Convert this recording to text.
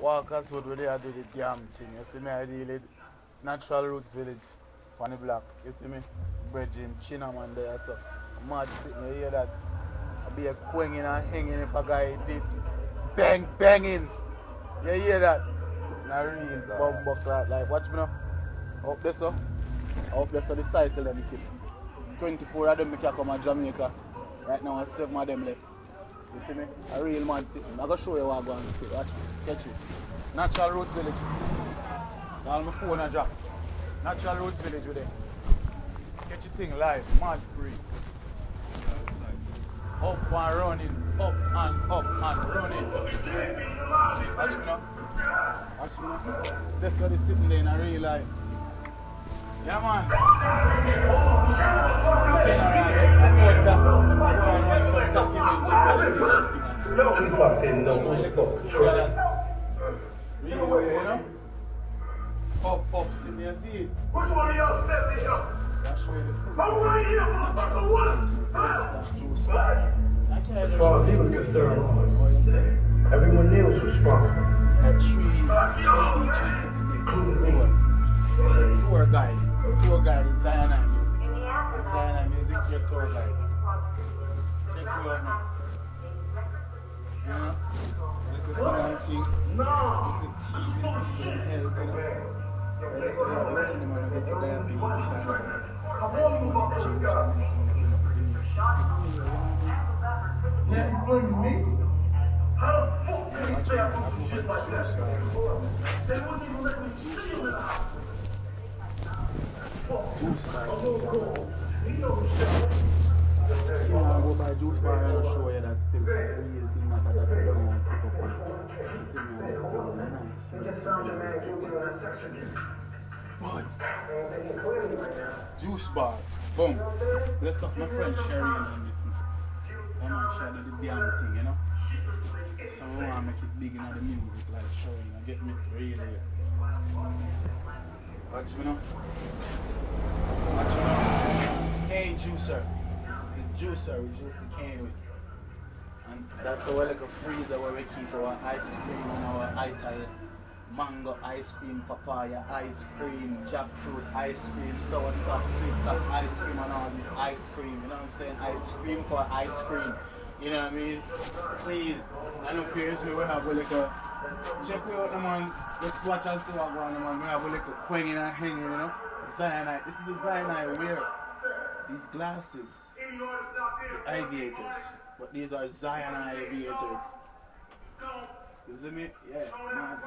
Walkerswood where they do the damn thing. You see me, I deal with natural roots village on the block. You see me? Bridging, Chinaman there, so mad sitting, you hear that? I be a quanging and hanging if a guy hit this. Bang, banging. You hear that? Now real bumbo clock like, watch me now. Up there so. Up there so the cycle them keep. 24 of them can come to Jamaica. Right now 7 of them left. You see me? A real man sitting. I'm going to show you what I'm going to stay. Watch me. Catch it. Natural Roots Village. All my phone a drop. Natural Roots Village with them. Catch your thing live. Mad free. Up and running. Up and running. Watch me now. Watch me now. That's what is sitting there in a real life. Yeah, man. Up, sitting there, see it. Which one of y'all set me up? That's where the food. I'm right here, motherfucker, what? As far as he was concerned, everyone there was responsible. It's at 360. Tour guide. Tour guide is Zyonimusic. Zyonimusic, your tour guide. Check you out now. You know? Look at the thing. Look at the TV. Look at the health, you know? That's why we have the cinema and everything. Diabetes and change everything. How the fuck can you say I put shit like that? They wouldn't even let me see you. Juice bar. You know, go buy juice bar and I'll show you that still real thing that you don't want to sip up on. You see me, I'm nice. Juice bar. Boom. Bless up my friend Sherry and listen. I'm not sure the damn thing, you know? So I want to make it big in the music, like showing and get me really. Watch me now. Watch me now. Cane juicer. This is the juicer we juice the cane with. And that's our like a freezer where we keep our ice cream and our ice mango ice cream, papaya ice cream, jackfruit ice cream, sour sap, sweet sap ice cream and all this ice cream. You know what I'm saying? Ice cream for ice cream. You know what I mean? Clean. And up here, we have like a check me out the man. Just watch and see what going on. We have like a quanging and hanging, you know? Cyanide. This is the cyanide wear. These glasses, the aviators. But these are cyanide aviators. You see me? Yeah, man,